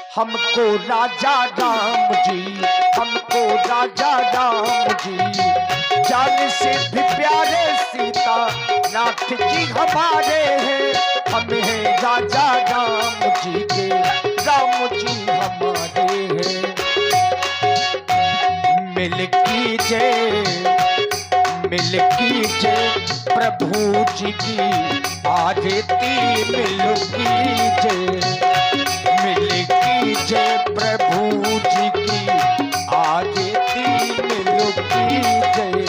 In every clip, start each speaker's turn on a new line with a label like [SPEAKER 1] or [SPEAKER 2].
[SPEAKER 1] हमको राजा राम जी, हमको राजा राम जी, जान से भी प्यारे सीता नाथ जी हमारे हैं। हम हैं राजा राम जी के, राम जी हमारे हैं। मिल कीजिए, मिल कीजिए प्रभु जी की आरती, मिल कीजिए, मिल कीजिए प्रभु जी की आरती, मिल कीजिए।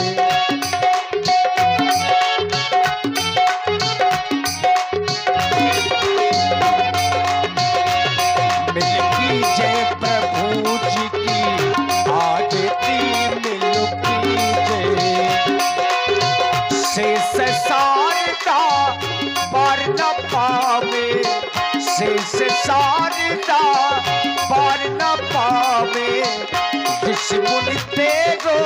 [SPEAKER 1] मिल कीजिए प्रभु जी की आरती, मिल कीजिए। शेष शारदा पार न पावे, शेष शारदा पार न पावे, ऋषि मुनि तेरो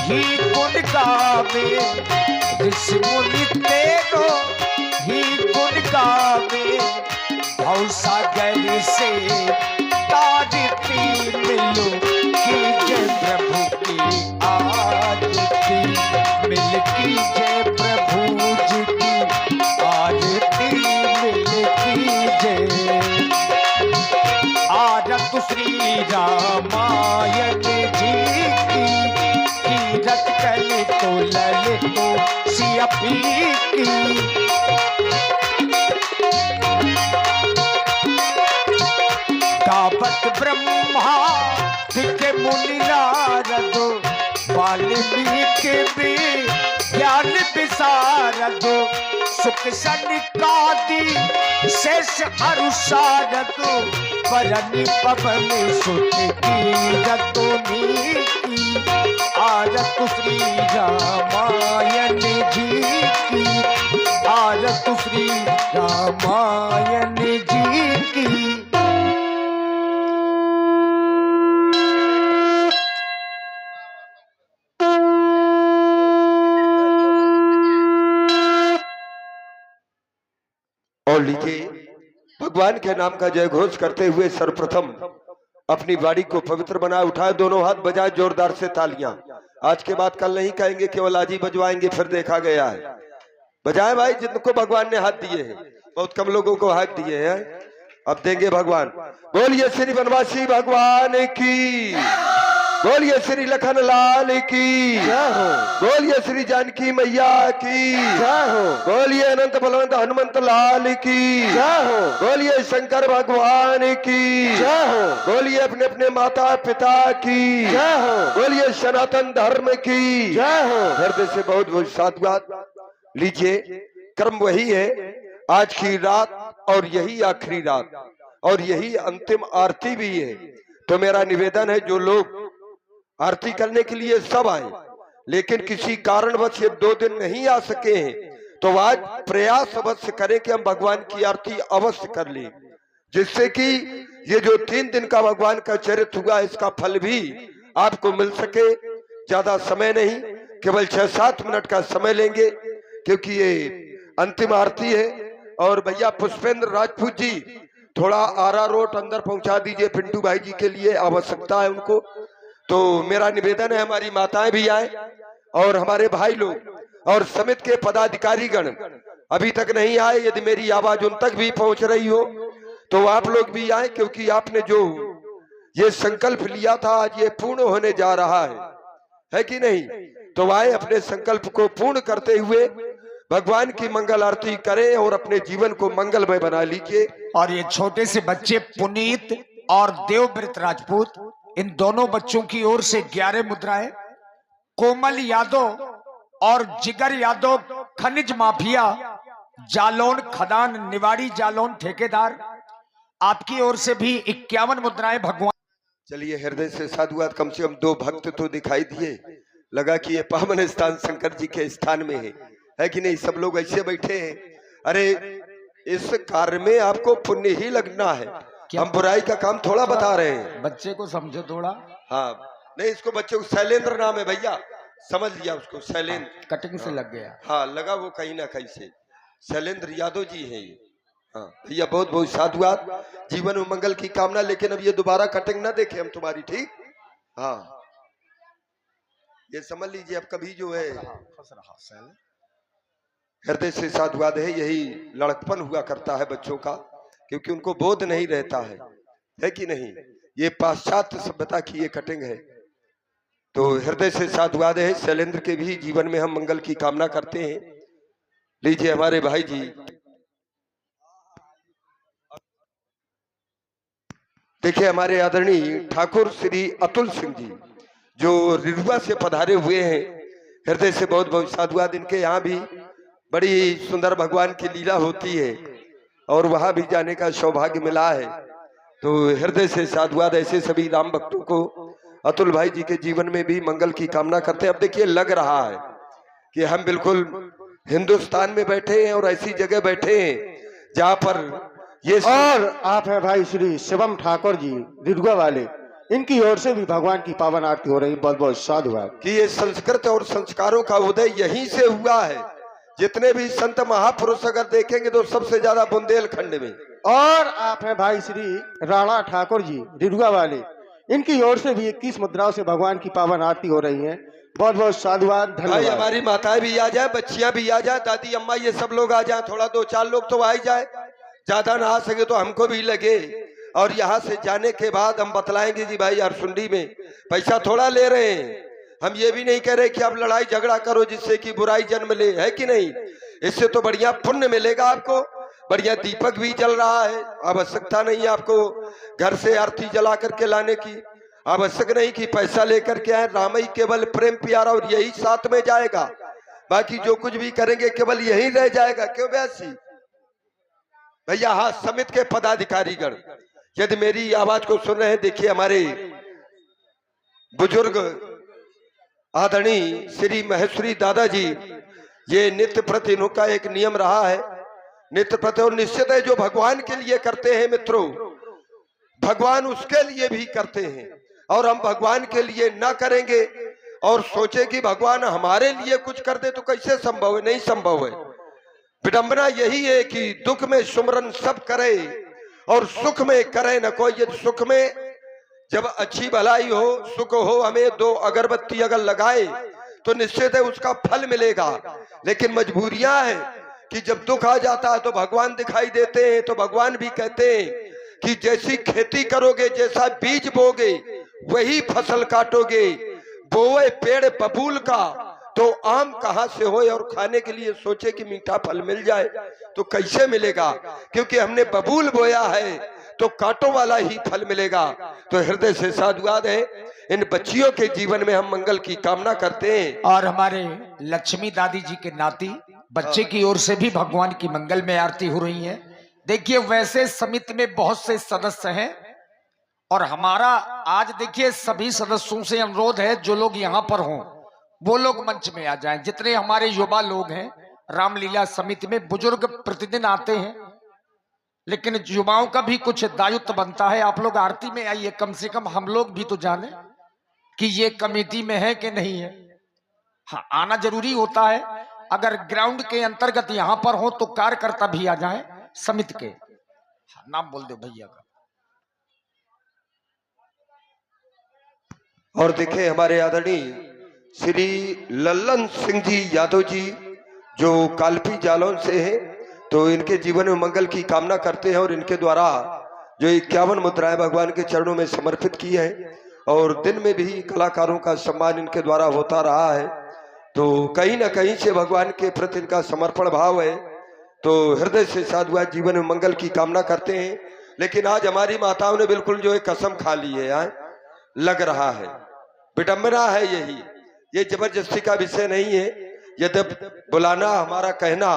[SPEAKER 1] ही गुण गावे, ऋषि मुनि तेरो ही गुण गावे। भव सागर से तारती, मिलो कीजिए प्रभु की आरती, मिल कीजिए प्रभु जी की आरती, मिल कीजिए। आरत श्री रामायण जी की, कीरत कल तो ललित सियपी की। गावत ब्रह्मा दिखे मुनि नारद, वाल्मीकि भी ज्ञान विशारद, सुख सनिकादि शेष अरुषारद, परनि पवन सुत कीरतुनि की। आरत श्री रामायण जी की, आरत श्री रामायण जी की।
[SPEAKER 2] और लीजिए भगवान के नाम का जय घोष करते हुए सर्वप्रथम अपनी वाणी को पवित्र बनाए, उठाए दोनों हाथ, बजाए जोरदार से तालियां। आज के बाद कल नहीं कहेंगे, केवल आज ही बजवाएंगे, फिर देखा गया है। बजाए भाई, जिनको भगवान ने हाथ दिए हैं, बहुत कम लोगों को हाथ दिए हैं, अब देंगे भगवान। बोलिए श्री वनवासी भगवान की, बोलिए श्री लखन लाल की जय हो, बोलिए श्री जानकी मैया की जय हो, बोलिए अनंत बलवंत हनुमंत लाल की जय हो, बोलिए शंकर भगवान की जय हो, बोलिए अपने अपने माता पिता की जय हो, बोलिए सनातन धर्म की जय हो। हृदय से बहुत बहुत साधुवाद। लीजिए, क्रम वही है, आज की रात और यही आखिरी रात और यही अंतिम आरती भी है। तो मेरा निवेदन है, जो लोग आरती करने के लिए सब आए, लेकिन किसी कारणवश ये 2 दिन नहीं आ सके हैं, तो आज प्रयास अवश्य करें कि हम भगवान की आरती अवश्य कर लें, जिससे कि ये जो 3 दिन का भगवान का चरित्र हुआ, इसका फल भी आपको मिल सके। ज्यादा समय नहीं, केवल 6-7 मिनट का समय लेंगे, क्योंकि ये अंतिम आरती है। और भैया पुष्पेंद्र राजपूत जी, थोड़ा आरा रोड अंदर पहुंचा दीजिए, पिंटू भाई जी के लिए आवश्यकता है उनको। तो मेरा निवेदन है, हमारी माताएं भी आए और हमारे भाई लोग और समिति के पदाधिकारी गण अभी तक नहीं आए। यदि मेरी आवाज उन तक भी पहुंच रही हो तो आप लोग भी आए, क्योंकि आपने जो ये संकल्प लिया था आज ये पूर्ण होने जा रहा है कि नहीं? तो आए, अपने संकल्प को पूर्ण करते हुए भगवान की मंगल आरती करें और अपने जीवन को मंगलमय बना लीजिए।
[SPEAKER 1] और ये छोटे से बच्चे पुनीत और देवव्रत राजपूत, इन दोनों बच्चों की ओर से 11 मुद्राएं, कोमल यादव और जिगर यादव खनिज माफिया, जालौन खदान निवाड़ी जालौन ठेकेदार, आपकी ओर से भी 51 मुद्राएं भगवान।
[SPEAKER 2] चलिए, हृदय से साधुवाद। कम से कम 2 भक्त तो दिखाई दिए, लगा कि ये पावन स्थान शंकर जी के स्थान में है कि नहीं? सब लोग ऐसे बैठे हैं। अरे इस कार्य में आपको पुण्य ही लगना है, हम बुराई का काम थोड़ा बता रहे हैं।
[SPEAKER 1] बच्चे को समझो थोड़ा।
[SPEAKER 2] हाँ नहीं, इसको बच्चे को शैलेंद्र नाम है भैया, समझ लिया उसको, शैलेंद्र।
[SPEAKER 1] कटिंग से लग गया।
[SPEAKER 2] हाँ लगा वो कहीं ना कहीं से। शैलेंद्र यादव जी है ये। हाँ भैया, बहुत बहुत साधुवाद, जीवन में मंगल की कामना। लेकिन अब ये दोबारा कटिंग ना देखे हम तुम्हारी, ठीक? हाँ, ये समझ लीजिए अब कभी जो है हृदय से साधुवाद है, यही लड़कपन हुआ करता है बच्चों का, क्योंकि उनको बोध नहीं रहता है कि नहीं? ये पाश्चात्य सभ्यता की ये कटिंग है। तो हृदय से साधुवाद है। शैलेंद्र के भी जीवन में हम मंगल की कामना करते हैं। लीजिए हमारे भाई जी, देखिए हमारे आदरणीय ठाकुर श्री अतुल सिंह जी जो रिरुआ से पधारे हुए हैं, हृदय से बहुत बहुत साधुवाद। इनके यहाँ भी बड़ी सुंदर भगवान की लीला होती है और वहां भी जाने का सौभाग्य मिला है। तो हृदय से साधुवाद। ऐसे सभी राम भक्तों को अतुल भाई जी के जीवन में भी मंगल की कामना करते हैं। अब देखिए लग रहा है कि हम बिल्कुल हिंदुस्तान में बैठे हैं और ऐसी जगह बैठे हैं जहाँ पर ये
[SPEAKER 3] और आप है भाई श्री शिवम ठाकुर जी रिरुआ वाले, इनकी ओर से भी भगवान की पावन आरती हो रही। बहुत बहुत साधुवाद
[SPEAKER 2] कि ये संस्कृत और संस्कारों का उदय यहीं से हुआ है। जितने भी संत महापुरुष अगर देखेंगे तो सबसे ज्यादा बुंदेलखंड में।
[SPEAKER 3] और आप है भाई श्री राणा ठाकुर जी रिरुआ वाले, इनकी ओर से भी 21 मुद्राओं से भगवान की पावन आरती हो रही है। बहुत बहुत साधुवाद,
[SPEAKER 2] भाई
[SPEAKER 3] धन्यवाद।
[SPEAKER 2] हमारी माताएं भी आ जाए, बच्चियां भी आ जाए, दादी अम्मा ये सब लोग आ जाए, थोड़ा 2-4 लोग तो आ ही जाए, ज्यादा ना आ सके तो हमको भी लगे। और यहाँ से जाने के बाद हम बतलाएंगे जी भाई अरसुंडी में पैसा थोड़ा ले रहे हैं, हम ये भी नहीं कह रहे कि आप लड़ाई झगड़ा करो जिससे कि बुराई जन्म ले, है कि नहीं? इससे तो बढ़िया पुण्य मिलेगा आपको, बढ़िया दीपक भी जल रहा है। आवश्यकता नहीं है आपको घर से आरती जला करके लाने की, आवश्यक नहीं कि पैसा लेकर के आए। राम ही केवल प्रेम प्यारा और यही साथ में जाएगा, बाकी जो कुछ भी करेंगे केवल यही रह जाएगा। क्यों व्यासी भैया? हाँ, समिति के पदाधिकारीगण यदि मेरी आवाज को सुन रहे हैं, देखिए हमारे बुजुर्ग आदरणीय श्री महेश्वरी दादाजी, ये नित्य प्रति इनका एक नियम रहा है, नित्य प्रति। और निश्चित है जो भगवान के लिए करते हैं मित्रों, भगवान उसके लिए भी करते हैं। और हम भगवान के लिए ना करेंगे और सोचे कि भगवान हमारे लिए कुछ कर दे तो कैसे संभव है? नहीं संभव है। विडंबना यही है कि दुख में सुमरन सब करे और सुख में करे न कोई। यदि सुख में जब अच्छी भलाई हो, सुख हो, हमें 2 अगरबत्ती अगर लगाए तो निश्चित है उसका फल मिलेगा। लेकिन मजबूरियां हैं कि जब दुख आ जाता है तो भगवान दिखाई देते हैं। तो भगवान भी कहते हैं कि जैसी खेती करोगे, जैसा बीज बोगे वही फसल काटोगे। बोए पेड़ बबूल का तो आम कहां से होए, और खाने के लिए सोचे कि मीठा फल मिल जाए तो कैसे मिलेगा? क्योंकि हमने बबूल बोया है तो कांटों वाला ही फल मिलेगा। तो हृदय से साधुवाद है। इन बच्चियों के जीवन में हम मंगल की कामना करते हैं।
[SPEAKER 1] और हमारे लक्ष्मी दादी जी के नाती बच्चे की ओर से भी भगवान की मंगल में आरती हो रही है। देखिए वैसे समिति में बहुत से सदस्य हैं और हमारा आज देखिए सभी सदस्यों से अनुरोध है जो लोग यहाँ पर हों वो लोग मंच में आ जाएं। जितने हमारे युवा लोग हैं रामलीला समिति में, बुजुर्ग प्रतिदिन आते हैं लेकिन युवाओं का भी कुछ दायित्व बनता है। आप लोग आरती में आइए, कम से कम हम लोग भी तो जाने कि ये कमेटी में है कि नहीं है। हाँ, आना जरूरी होता है। अगर ग्राउंड के अंतर्गत यहाँ पर हो तो कार्यकर्ता भी आ जाएं समिति के। हाँ, नाम बोल दो भैया का।
[SPEAKER 2] और देखें हमारे आदरणीय श्री लल्लन सिंह जी यादव जी जो कालपी जालौन से हैं, तो इनके जीवन में मंगल की कामना करते हैं और इनके द्वारा जो 51 मुद्राएं भगवान के चरणों में समर्पित की है और दिन में भी कलाकारों का सम्मान इनके द्वारा होता रहा है। तो कहीं ना कहीं से भगवान के प्रति इनका समर्पण भाव है। तो हृदय से साधुवाद, जीवन में मंगल की कामना करते हैं। लेकिन आज हमारी माताओं ने बिल्कुल जो है कसम खा ली है, यहाँ लग रहा है विडंबना है यही, ये जबरदस्ती का विषय नहीं है। यदि बुलाना हमारा कहना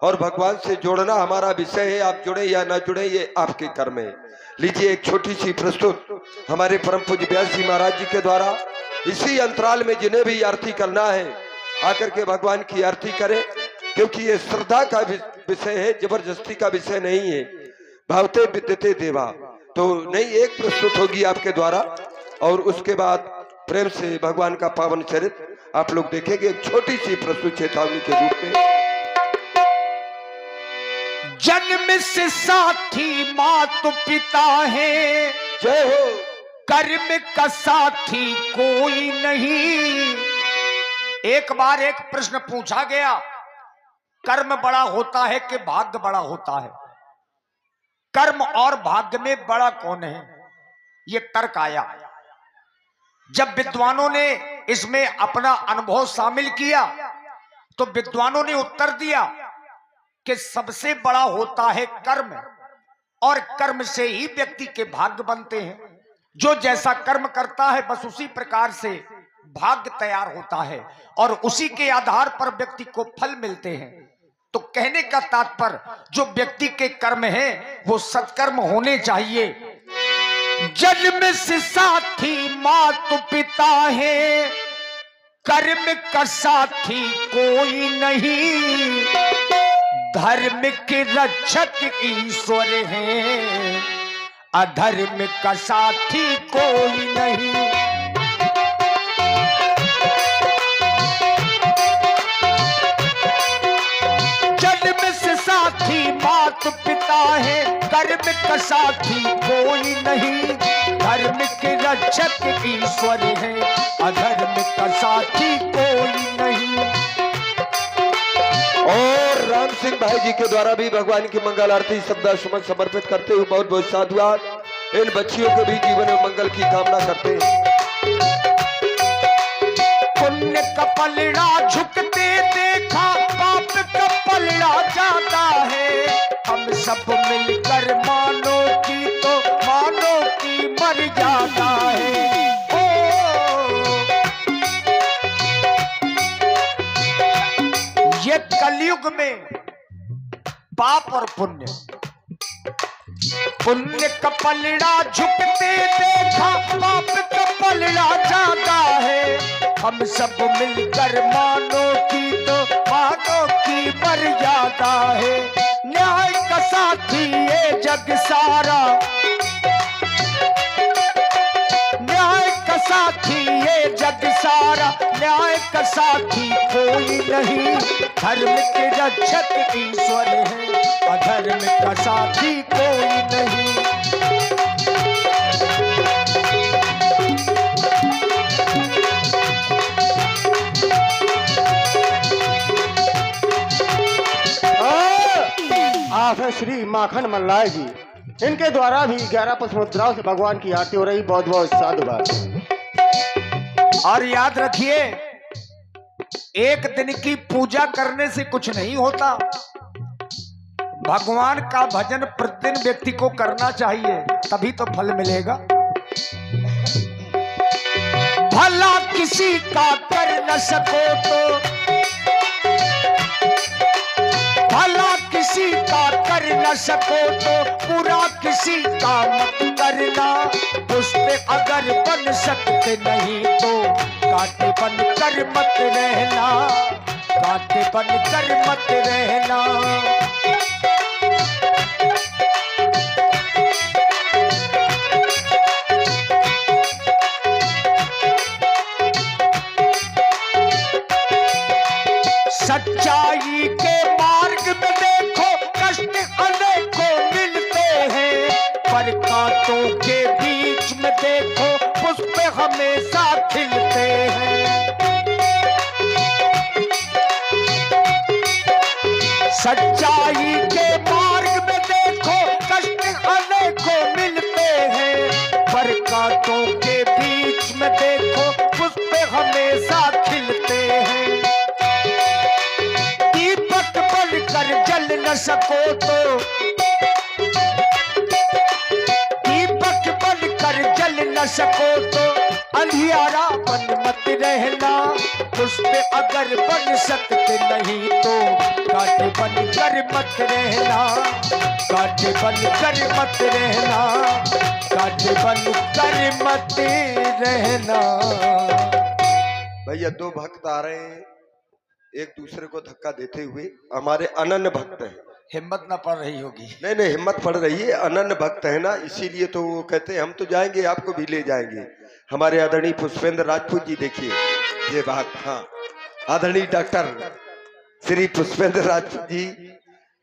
[SPEAKER 2] और भगवान से जोड़ना हमारा विषय है। आप जुड़े या ना जुड़े ये आपके कर्म है। लीजिए एक छोटी सी प्रस्तुत हमारे परम पूज्य व्यास जी महाराज जी के द्वारा। इसी अंतराल में जिन्हें भी आरती करना है आकर के भगवान की आरती करें, क्योंकि ये श्रद्धा का विषय है, जबरदस्ती का विषय नहीं है। भावते विद्यते देवा। तो नहीं, एक प्रस्तुत होगी आपके द्वारा और उसके बाद प्रेम से भगवान का पावन चरित्र आप लोग देखेंगे। एक छोटी सी प्रस्तुत चेतावनी के रूप में।
[SPEAKER 1] जन्म से साथी मात पिता है,
[SPEAKER 2] जय हो।
[SPEAKER 1] कर्म का साथी कोई नहीं। एक बार एक प्रश्न पूछा गया, कर्म बड़ा होता है कि भाग्य बड़ा होता है? कर्म और भाग्य में बड़ा कौन है? ये तर्क आया। जब विद्वानों ने इसमें अपना अनुभव शामिल किया तो विद्वानों ने उत्तर दिया कि सबसे बड़ा होता है कर्म, और कर्म से ही व्यक्ति के भाग्य बनते हैं। जो जैसा कर्म करता है बस उसी प्रकार से भाग्य तैयार होता है और उसी के आधार पर व्यक्ति को फल मिलते हैं। तो कहने का तात्पर्य, जो व्यक्ति के कर्म हैं वो सत्कर्म होने चाहिए। जन्म से साथी मात पिता है, कर्म का साथी कोई नहीं। धर्म के रक्षक ईश्वर हैं, अधर्म का साथी कोई नहीं। जन्म से साथी मात पिता है, कर्म का साथी कोई नहीं। धर्म के रक्षक ईश्वर है, अधर्म का साथी कोई नहीं।
[SPEAKER 2] और राम सिंह भाई जी के द्वारा भी भगवान की मंगल आरती श्रद्धासुमन समर्पित करते हुए बहुत बहुत साधुवाद। इन बच्चियों के भी जीवन में मंगल की कामना करते हैं।
[SPEAKER 1] पुण्य का पलड़ा झुकते देखा, पाप का पलड़ा जाता है। हम सब मिलकर मानो की तो मानो की मर्यादा है। ये कलयुग में पाप और पुण्य, पुण्य का पलड़ा झुकते देखा, पाप का पलड़ा जाता है। हम सब मिलकर मानो की तो मानो की मर्यादा है। न्याय का साथी ये जग सारा, न्याय का साथी ये जग सारा, न्याय का साथी कोई नहीं। धर्म के रक्षक ईश्वर है, अधर्म का साथी कोई नहीं।
[SPEAKER 3] आप है श्री माखन मल्लाय जी, इनके द्वारा भी 11 पुष्प मुद्राओं से भगवान की आरती हो रही। बहुत बहुत साधुवाद।
[SPEAKER 1] और याद रखिए, एक दिन की पूजा करने से कुछ नहीं होता। भगवान का भजन प्रतिदिन व्यक्ति को करना चाहिए, तभी तो फल मिलेगा। भला किसी का कर न सको तो, भला किसी का कर न सको तो पूरा किसी का मत करना। पुष्प अगर बन सकते नहीं तो कांटे बन कर मत रहना, कांटे बन कर मत रहना। सच्चाई के मार्ग में देखो कष्ट अनेकों मिलते हैं, पर कांटों के बीच में देखो पुष्प हमेशा खिलते हैं। सच्चाई के मार्ग में देखो कष्ट अनेकों मिलते हैं, पर कांटों के बीच में देखो पुष्प हमेशा खिलते हैं। कर जल न सको तो, दीपक बन कर जल न सको तो अंधियारा बन मत रहना। पुष्प अगर बन सकते नहीं तो कांटे बन कर मत रहना, कांटे बन कर मत रहना, कांटे बन कर मत रहना।
[SPEAKER 2] भैया दो भक्त आ रहे हैं, एक दूसरे को धक्का देते हुए। हमारे अनन्य भक्त हैं।
[SPEAKER 1] हिम्मत ना पड़ रही होगी।
[SPEAKER 2] नहीं नहीं, हिम्मत पड़ रही है, अनन्य भक्त है ना, इसीलिए तो वो कहते हैं हम तो जाएंगे, आपको भी ले जाएंगे। हमारे आदरणीय पुष्पेंद्र राजपूत जी, देखिए ये बात। हाँ, आदरणीय डॉक्टर श्री पुष्पेंद्र राजपूत जी,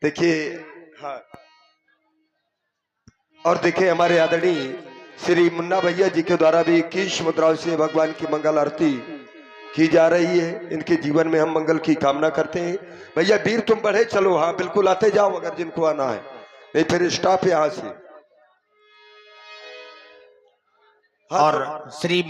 [SPEAKER 2] देखिए हाँ। और देखिए हमारे आदरणीय श्री मुन्ना भैया जी के द्वारा भी 21 मुद्राओं से भगवान की मंगल आरती की जा रही है। इनके जीवन में हम मंगल की कामना करते हैं। भैया वीर तुम बढ़े चलो, हाँ बिल्कुल आते जाओ अगर जिनको आना है, नहीं फिर स्टाफ यहाँ से। हाँ,
[SPEAKER 1] और श्री